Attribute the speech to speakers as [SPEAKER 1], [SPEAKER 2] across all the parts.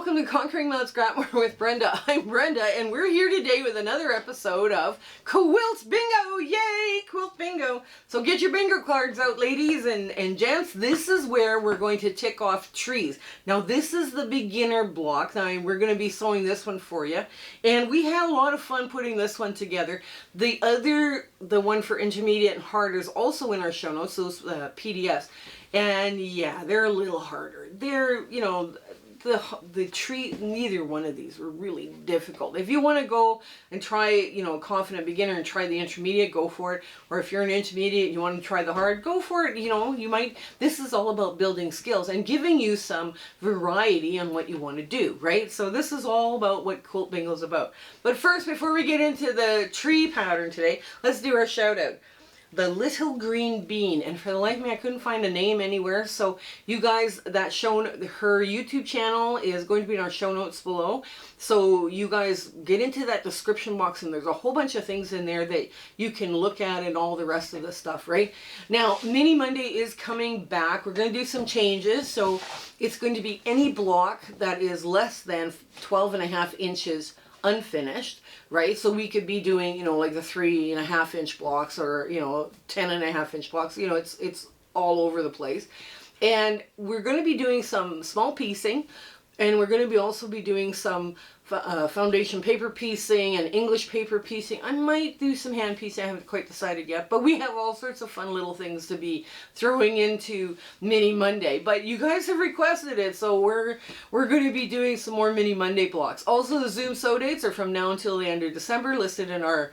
[SPEAKER 1] welcome to Conquering Mount Scrapmore with Brenda. I'm Brenda, and we're here today with another episode of Quilt Bingo! Yay! Quilt Bingo! So get your bingo cards out, ladies and gents. This is where we're going to tick off trees. Now, this is the beginner block. Now, we're going to be sewing this one for you. And we had a lot of fun putting this one together. The one for intermediate and hard is also in our show notes, those PDFs. And yeah, they're a little harder. They're, you know, the tree, neither one of these were really difficult. If you want to go and try, you know, a confident beginner and try the intermediate, go for it. Or if you're an intermediate and you want to try the hard, go for it. You know, you might, this is all about building skills and giving you some variety on what you want to do, right? So this is all about what Quilt Bingo is about. But first, before we get into the tree pattern today, let's do our shout out. The Little Green Bean, and for the life of me I couldn't find a name anywhere, so you guys, that shown, her YouTube channel is going to be in our show notes below, so you guys get into that description box and there's a whole bunch of things in there that you can look at and all the rest of the stuff, right? Now, Mini Monday is coming back. We're going to do some changes, so it's going to be any block that is less than 12.5 inches unfinished, right? So we could be doing, you know, like the 3.5 inch blocks, or, you know, 10.5 inch blocks. You know, it's all over the place. And we're going to be doing some small piecing, and we're going to also be doing some foundation paper piecing and English paper piecing. I might do some hand piecing. I haven't quite decided yet, but we have all sorts of fun little things to be throwing into Mini Monday. But you guys have requested it, so we're going to be doing some more Mini Monday blocks. Also, the Zoom sew dates are from now until the end of December, listed in our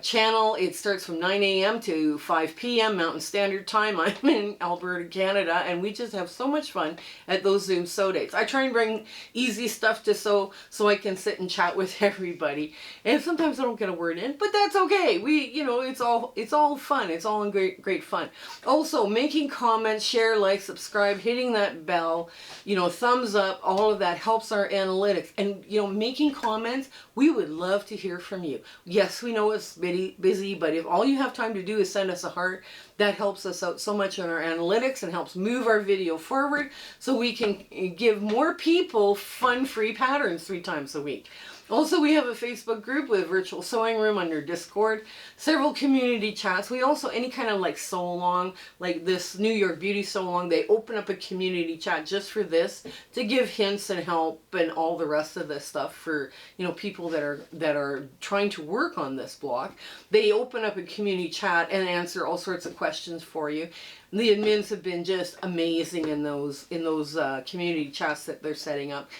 [SPEAKER 1] channel. It starts from 9 a.m. to 5 p.m. Mountain Standard Time. I'm in Alberta, Canada, and we just have so much fun at those Zoom sew dates. I try and bring easy stuff to sew so I can sit and chat with everybody. And sometimes I don't get a word in, but that's okay. You know, it's all fun. It's all in great fun. Also, making comments, share, like, subscribe, hitting that bell, you know, thumbs up, all of that helps our analytics. And, you know, making comments, we would love to hear from you. Yes, we know it's busy, but if all you have time to do is send us a heart, that helps us out so much in our analytics and helps move our video forward so we can give more people fun free patterns 3 times a week. Also, we have a Facebook group with a virtual sewing room under Discord, several community chats. We also, any kind of like sew along, like this New York Beauty sew along, they open up a community chat just for this, to give hints and help and all the rest of this stuff for, you know, people that are trying to work on this block. They open up a community chat and answer all sorts of questions for you. The admins have been just amazing in those community chats that they're setting up.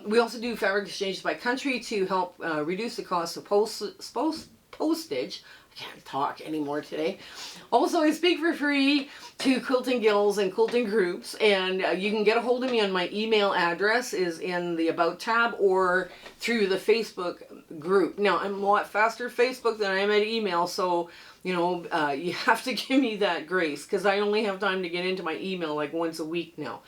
[SPEAKER 1] We also do fabric exchanges by country to help reduce the cost of postage. I can't talk anymore today. Also, I speak for free to quilting guilds and quilting groups, and you can get a hold of me on my email address is in the About tab or through the Facebook group. Now, I'm a lot faster Facebook than I am at email, so you know, you have to give me that grace because I only have time to get into my email like once a week now.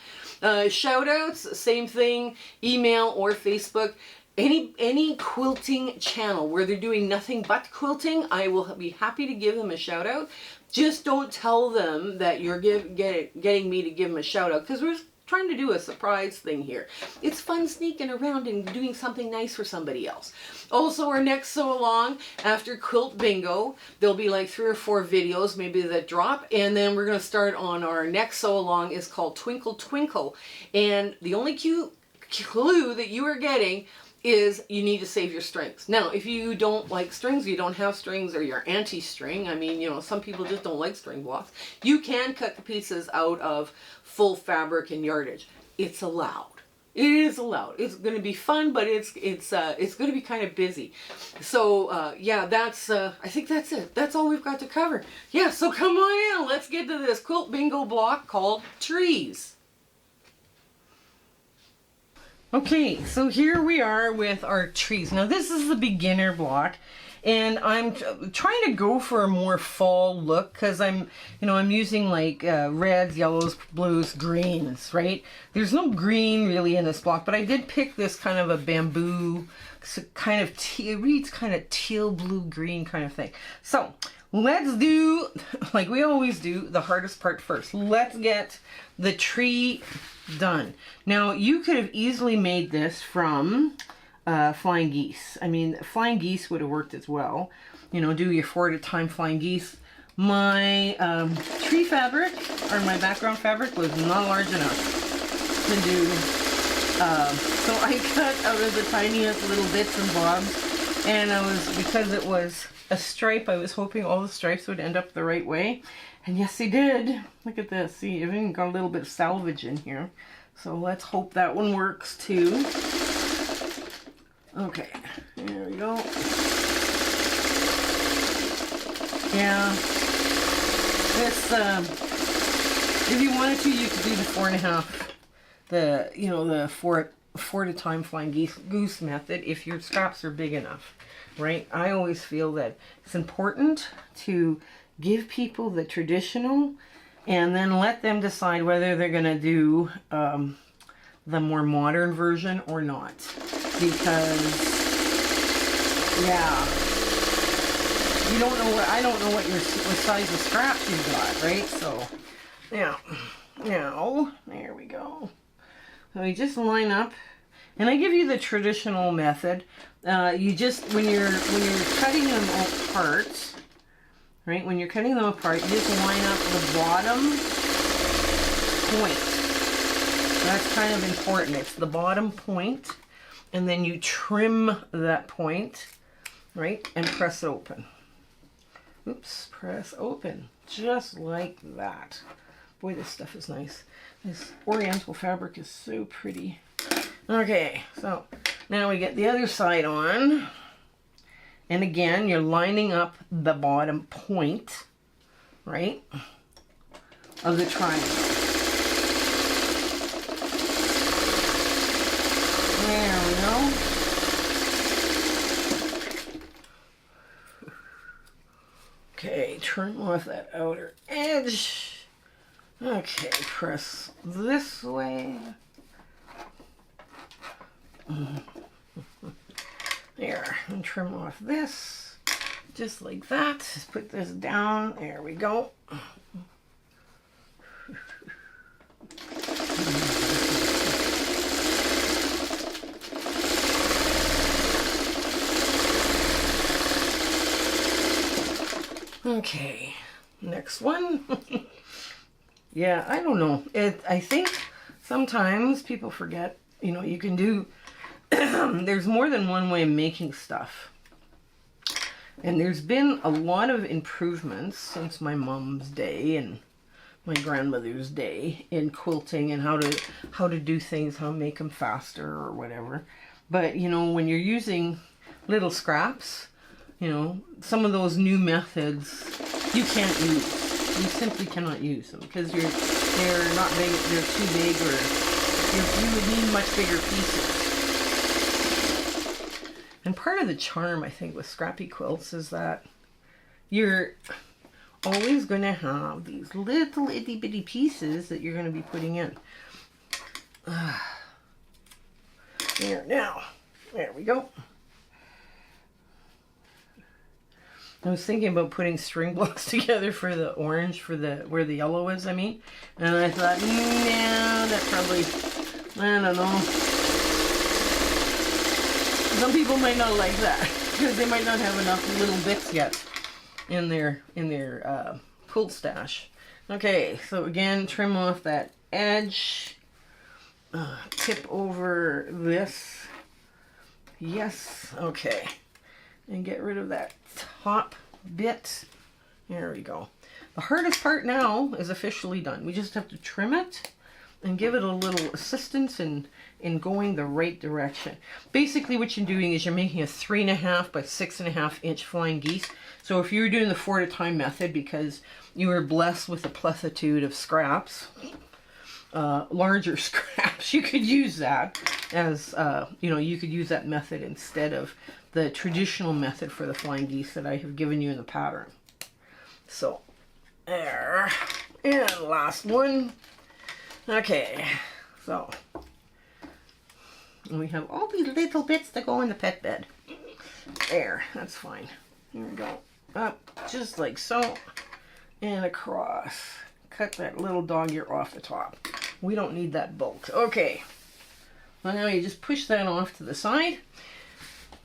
[SPEAKER 1] Shout outs, same thing, email or Facebook. Any quilting channel where they're doing nothing but quilting, I will be happy to give them a shout out. Just don't tell them that you're getting me to give them a shout out, because we're trying to do a surprise thing here. It's fun sneaking around and doing something nice for somebody else. Also, our next sew along after Quilt Bingo, there'll be like 3 or 4 videos maybe that drop, and then we're going to start on our next sew along. Is called Twinkle Twinkle, and the only clue that you are getting is you need to save your strings. Now, if you don't like strings, you don't have strings, or you're anti-string, I mean, you know, some people just don't like string blocks, you can cut the pieces out of full fabric and yardage. It's allowed. It is allowed. It's going to be fun, but it's going to be kind of busy. So yeah, that's I think that's it. That's all we've got to cover. Yeah, so come on in. Let's get to this Quilt Bingo block called Trees. Okay, so here we are with our trees. Now this is the beginner block, and I'm trying to go for a more fall look because I'm using like reds, yellows, blues, greens, right? There's no green really in this block, but I did pick this kind of a bamboo kind of it reads kind of teal, blue, green kind of thing. So let's do, like we always do, the hardest part first. Let's get the tree done. Now, you could have easily made this from flying geese. I mean, flying geese would have worked as well. You know, do your 4 at a time flying geese. My tree fabric, or my background fabric, was not large enough to do. So I cut out of the tiniest little bits and bobs, and because it was a stripe, I was hoping all the stripes would end up the right way, and yes they did. Look at this, see, I've even got a little bit of salvage in here, so let's hope that one works too. Okay, there we go. Yeah, this, if you wanted to, you could do the 4.5, the 4 at a time flying goose method if your scraps are big enough, right? I always feel that it's important to give people the traditional and then let them decide whether they're going to do the more modern version or not. Because, yeah, you don't know what, I don't know what size of scraps you've got, right? So, yeah, now, there we go. So you just line up, and I give you the traditional method. You just, when you're cutting them apart, right? When you're cutting them apart, you just line up the bottom point. That's kind of important. It's the bottom point, and then you trim that point, right? And press open. Oops, press open. Just like that. Boy, this stuff is nice. This oriental fabric is so pretty. Okay, so now we get the other side on. And again, you're lining up the bottom point, right, of the triangle. There we go. Okay, trim off that outer edge. Okay, press this way. There, and trim off this, just like that. Just put this down. There we go. Okay, next one. Yeah, I don't know. I think sometimes people forget, you can do, there's more than one way of making stuff. And there's been a lot of improvements since my mom's day and my grandmother's day in quilting and how to do things, how to make them faster or whatever. But, when you're using little scraps, some of those new methods you can't use. You simply cannot use them because they're not big, they're too big, or you would need much bigger pieces. And part of the charm, I think, with scrappy quilts is that you're always going to have these little itty bitty pieces that you're going to be putting in. There, now, there we go. I was thinking about putting string blocks together for the orange, where the yellow is, I mean. And I thought, no, that probably, I don't know. Some people might not like that, because they might not have enough little bits yet in their quilt stash. Okay, so again, trim off that edge. Tip over this. Yes, okay. And get rid of that top bit. There we go. The hardest part now is officially done. We just have to trim it and give it a little assistance in going the right direction. Basically what you're doing is you're making a 3.5 by 6.5 inch flying geese. So if you were doing the 4 at a time method because you were blessed with a plethitude of scraps, larger scraps, you could use that as, you could use that method instead of the traditional method for the flying geese that I have given you in the pattern. So, there. And last one. Okay, so And we have all these little bits that go in the pet bed. There, that's fine. Here we go. Up, just like so. And across. Cut that little dog ear off the top. We don't need that bulk. Okay. Well, now you just push that off to the side.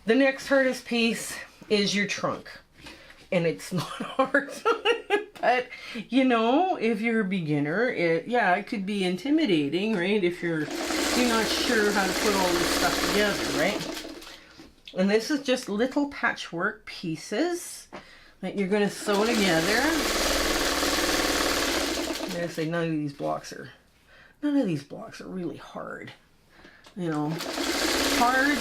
[SPEAKER 1] The next hardest piece is your trunk. And it's not hard. But, you know, if you're a beginner, it could be intimidating, right? If you're not sure how to put all this stuff together, right? And this is just little patchwork pieces that you're going to sew together. I'm going to say none of these blocks are really hard. You know, hard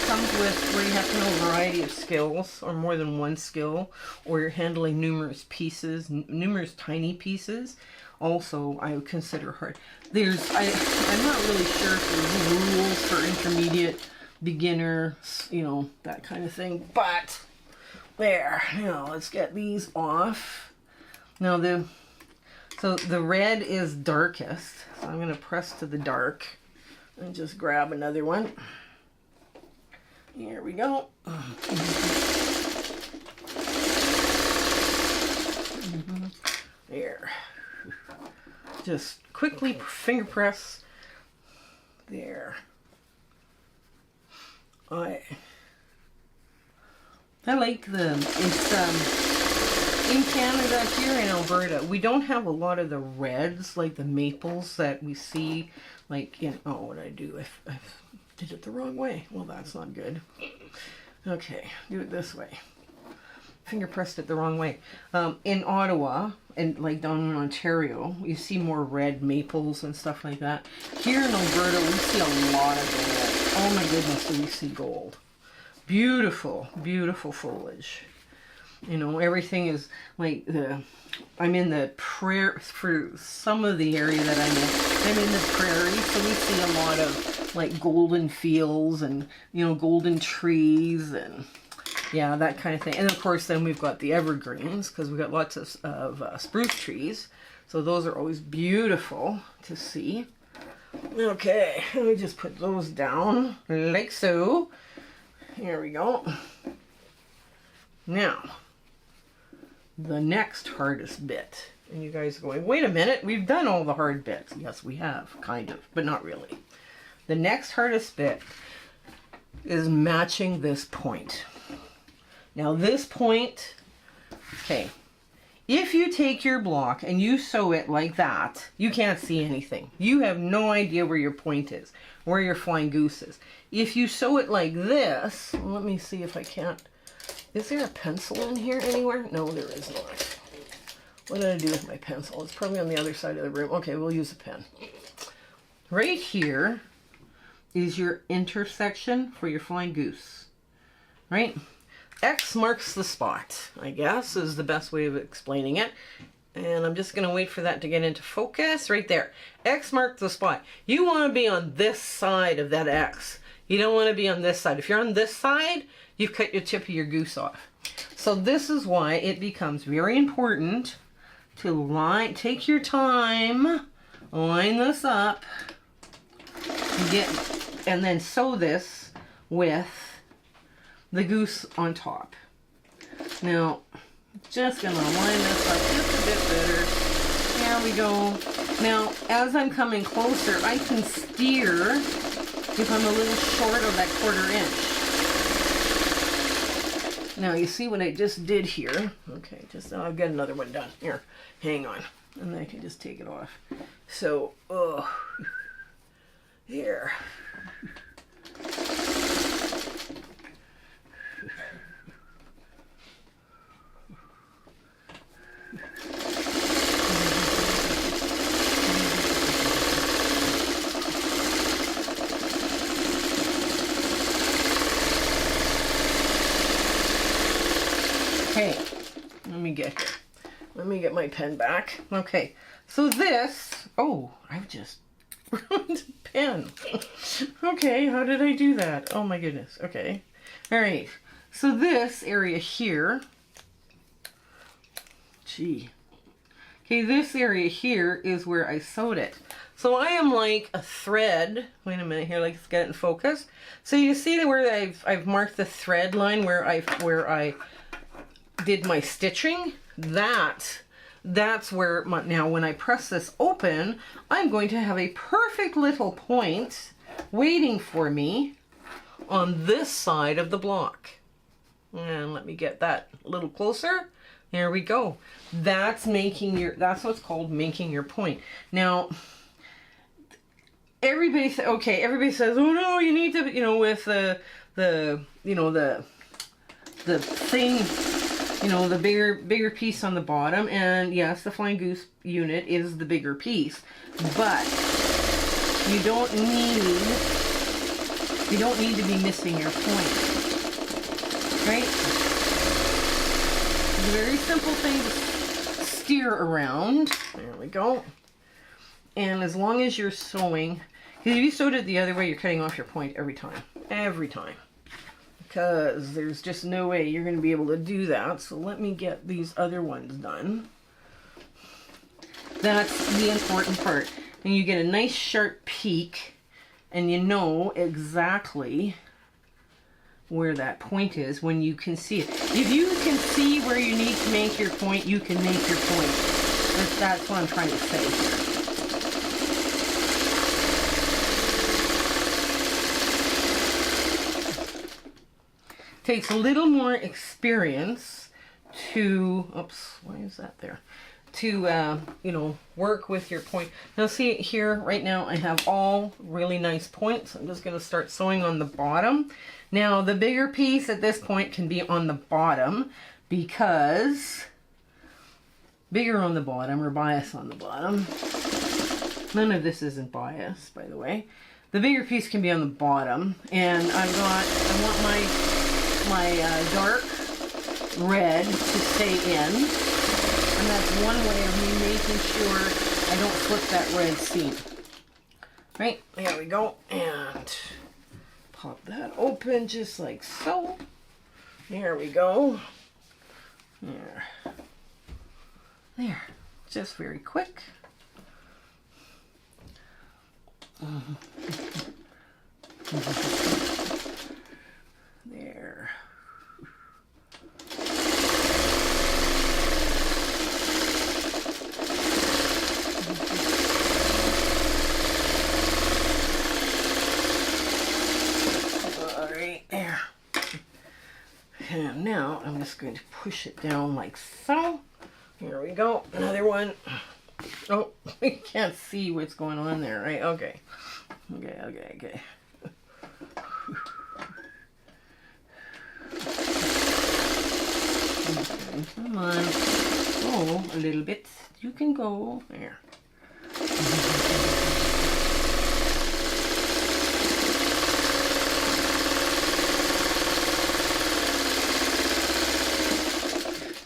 [SPEAKER 1] comes with where you have to know a variety of skills, or more than one skill, or you're handling numerous pieces, numerous tiny pieces. Also, I would consider hard. I'm not really sure if there's rules for intermediate, beginner, you know, that kind of thing. But there, you know, let's get these off. Now so the red is darkest, so I'm going to press to the dark. And just grab another one. Here we go. There. Just quickly finger press. There. I like in Canada, here in Alberta, we don't have a lot of the reds, like the maples that we see, like in, oh, what did I do? I did it the wrong way. Well, that's not good. Okay, do it this way. Finger pressed it the wrong way. In Ottawa, and like down in Ontario, you see more red maples and stuff like that. Here in Alberta, we see a lot of gold. Oh my goodness, we see gold. Beautiful, beautiful foliage. You know, everything is like I'm in the prairie, for some of the area that I'm in the prairie, so we see a lot of like golden fields and, you know, golden trees and, yeah, that kind of thing. And of course, then we've got the evergreens, because we've got lots of spruce trees. So those are always beautiful to see. Okay, let me just put those down like so. Here we go. Now, the next hardest bit. And you guys are going, wait a minute, we've done all the hard bits. Yes, we have, kind of, but not really. The next hardest bit is matching this point. Now this point, okay, if you take your block and you sew it like that, you can't see anything. You have no idea where your point is, where your flying goose is. If you sew it like this, let me see if I can't. Is there a pencil in here anywhere? No, there is not. What did I do with my pencil? It's probably on the other side of the room. Okay, we'll use a pen. Right here is your intersection for your flying goose, right? X marks the spot, I guess, is the best way of explaining it. And I'm just going to wait for that to get into focus right there. X marks the spot. You want to be on this side of that X. You don't want to be on this side. If you're on this side, you've cut your tip of your goose off. So this is why it becomes very important to take your time, line this up, and then sew this with the goose on top. Now, just gonna line this up just a bit better. There we go. Now, as I'm coming closer, I can steer if I'm a little short of that 1/4 inch. Now, you see what I just did here. Okay, just now I've got another one done. Here, hang on. And then I can just take it off. So, here. Okay, let me get my pen back. Okay, so this, oh, I've just ruined the pen. Okay, how did I do that? Oh my goodness, okay. All right, so this area here, okay, this area here is where I sewed it. So So I am like a thread. Wait a minute here, let's get it in focus. So you see where I've marked the thread line where I did my stitching. That's where now when I press this open, I'm going to have a perfect little point waiting for me on this side of the block. And let me get that a little closer. There we go. That's what's called making your point. Now, everybody says, oh no, you need to, with the thing, the bigger piece on the bottom. And yes, the Flying Goose unit is the bigger piece, but you don't need to be missing your point, right? It's a very simple thing to steer around. There we go. And as long as you're sewing, because if you sewed it the other way, you're cutting off your point every time. Every time. Because there's just no way you're going to be able to do that. So let me get these other ones done. That's the important part. And you get a nice sharp peak, and you know exactly where that point is when you can see it. If you can see where you need to make your point, you can make your point. That's what I'm trying to say here. Takes a little more experience to, oops, why is that there? To, work with your point. Now see here, right now I have all really nice points. I'm just going to start sewing on the bottom. Now the bigger piece at this point can be on the bottom because bigger on the bottom or bias on the bottom. None of this isn't bias, by the way. The bigger piece can be on the bottom, and I want my dark red to stay in. And that's one way of me making sure I don't flip that red seam. Right, there we go. And pop that open just like so. There we go. There. Just very quick. There. There. And now I'm just going to push it down like so. Here we go. Another one. Oh, you can't see what's going on there, right? Okay. Okay. Come on. Go a little bit. You can go. There.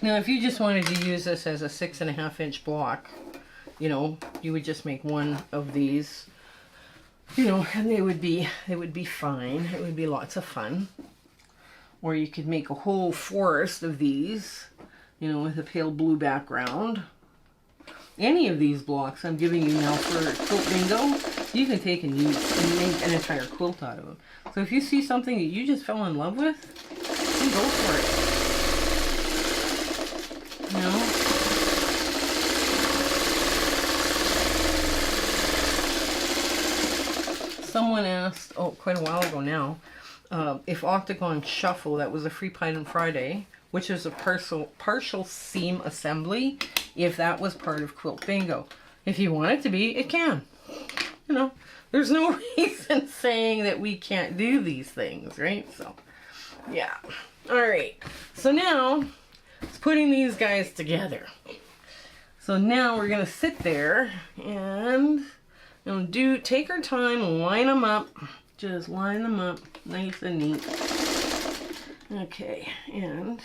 [SPEAKER 1] Now, if you just wanted to use this as a 6.5-inch block, you would just make one of these, and they would be fine. It would be lots of fun. Or you could make a whole forest of these, with a pale blue background. Any of these blocks I'm giving you now for Quilt Bingo, you can take and use and make an entire quilt out of them. So if you see something that you just fell in love with, then go for it. Someone asked, quite a while ago now, if Octagon Shuffle, that was a Free Pine Friday, which is a partial seam assembly, if that was part of Quilt Bingo. If you want it to be, it can. There's no reason saying that we can't do these things, right? So, yeah. All right. So now, it's putting these guys together. So now we're going to sit there and take our time, line them up. Just line them up nice and neat. Okay, and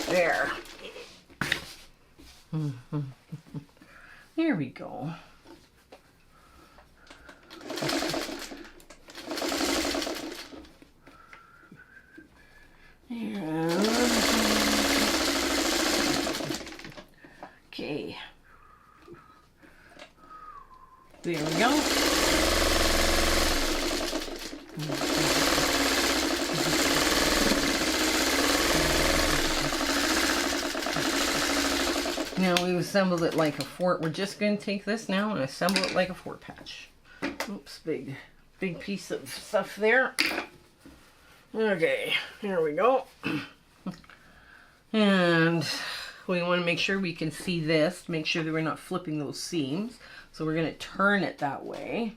[SPEAKER 1] there. Here we go. And okay. There we go. Now we've assembled it like a fort. We're just going to take this now and assemble it like a fort patch. Oops, big piece of stuff there. Okay, here we go. And we want to make sure we can see this, make sure that we're not flipping those seams. So we're going to turn it that way.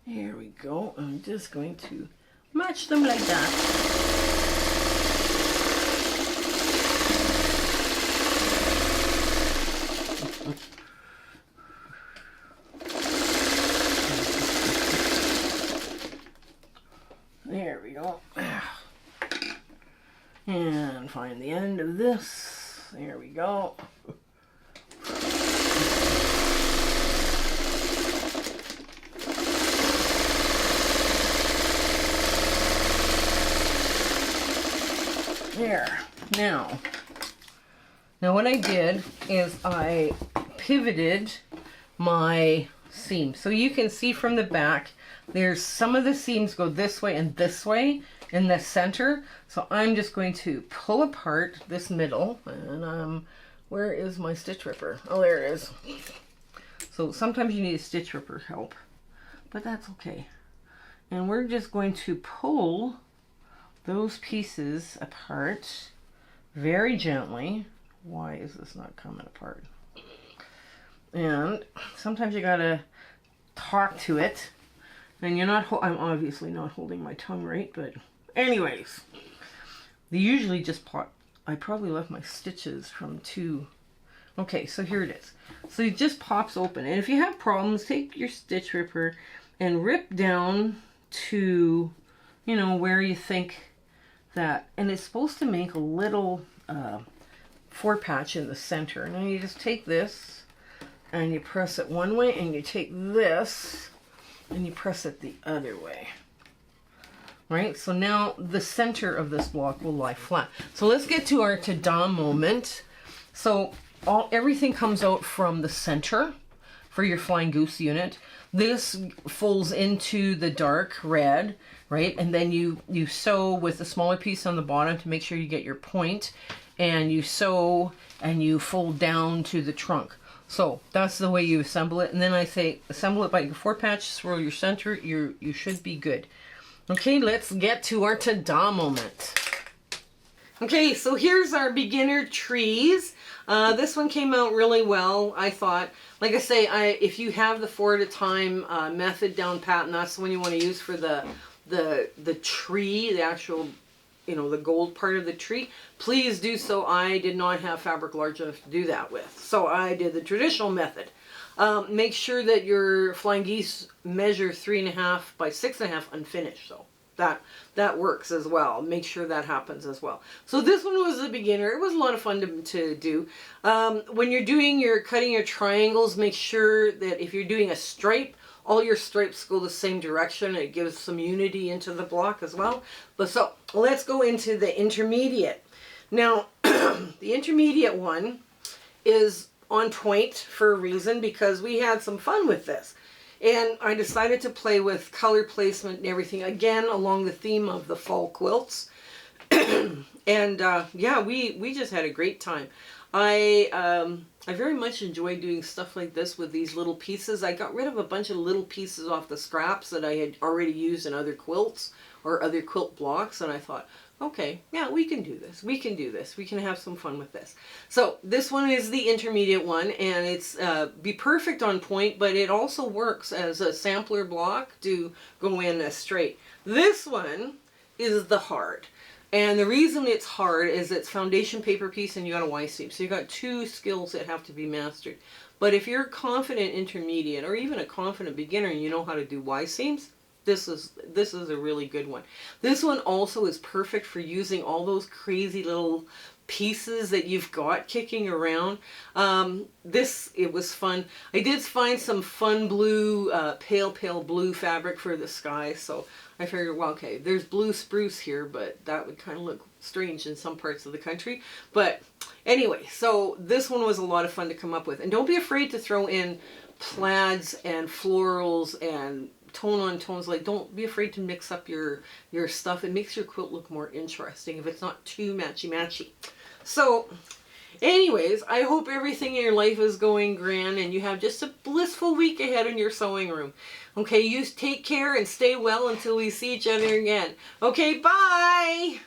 [SPEAKER 1] There we go. I'm just going to match them like that. There we go. And find the end of this. There we go. There. Now what I did is I pivoted my seam. So you can see from the back, there's some of the seams go this way and this way in the center. So I'm just going to pull apart this middle. And where is my stitch ripper? Oh, there it is. So sometimes you need a stitch ripper help, but that's okay. And we're just going to pull those pieces apart very gently. Why is this not coming apart? And sometimes you gotta talk to it. And you're not, I'm obviously not holding my tongue right, but anyways. They usually just pop, I probably left my stitches from two. Okay, so here it is. So it just pops open. And if you have problems, take your stitch ripper and rip down to, you know, where you think that, and it's supposed to make a little fort patch in the center. Now you just take this and you press it one way, and you take this and you press it the other way. Right? So now the center of this block will lie flat. So let's get to our ta-da moment. So everything comes out from the center for your Flying Goose unit. This folds into the dark red, right? And then you sew with a smaller piece on the bottom to make sure you get your point, and you sew and you fold down to the trunk. So that's the way you assemble it. And then I say assemble it by your fort patch, swirl your center, you should be good. Okay, let's get to our ta-da moment. Okay, so here's our beginner trees. This one came out really well, I thought. Like I say, if you have the 4 at a time method down pat, and that's the one you want to use for the tree, the actual, you know, the gold part of the tree, please do so. I did not have fabric large enough to do that with, so I did the traditional method. Make sure that your Flying Geese measure 3.5 by 6.5 unfinished, so that works as well. Make sure that happens as well. So this one was a beginner. It was a lot of fun to do. When you're cutting your triangles, make sure that if you're doing a stripe, all your stripes go the same direction. It gives some unity into the block as well. But so let's go into the intermediate. Now, the intermediate one is on point for a reason, because we had some fun with this. And I decided to play with color placement and everything, again, along the theme of the fall quilts. And yeah, we just had a great time. I very much enjoy doing stuff like this with these little pieces. I got rid of a bunch of little pieces off the scraps that I had already used in other quilts or other quilt blocks, and I thought, okay, yeah, we can do this. We can do this. We can have some fun with this. So this one is the intermediate one, and it's be perfect on point, but it also works as a sampler block to go in as straight. This one is the hard. And the reason it's hard is it's foundation paper piece and you got a Y seam. So you got two skills that have to be mastered. But if you're a confident intermediate or even a confident beginner and you know how to do Y seams, this is a really good one. This one also is perfect for using all those crazy little pieces that you've got kicking around. It was fun. I did find some fun blue, pale blue fabric for the sky, so I figured, well, okay, there's blue spruce here, but that would kind of look strange in some parts of the country. But anyway, so this one was a lot of fun to come up with. And don't be afraid to throw in plaids and florals and tone on tones. Like, don't be afraid to mix up your stuff. It makes your quilt look more interesting if it's not too matchy. So anyways, I hope everything in your life is going grand and you have just a blissful week ahead in your sewing room. Okay, you take care and stay well until we see each other again. Okay, bye!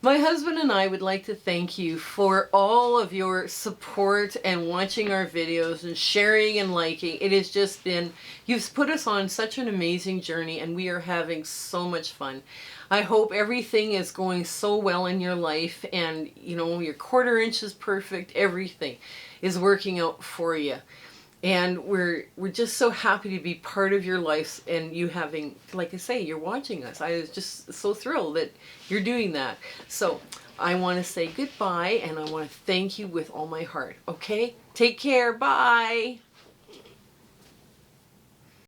[SPEAKER 1] My husband and I would like to thank you for all of your support and watching our videos and sharing and liking. It has just been, you've put us on such an amazing journey and we are having so much fun. I hope everything is going so well in your life and, you know, your 1/4 inch is perfect. Everything is working out for you. And we're just so happy to be part of your life and you having, like I say, you're watching us. I was just so thrilled that you're doing that. So I want to say goodbye and I want to thank you with all my heart. Okay? Take care. Bye.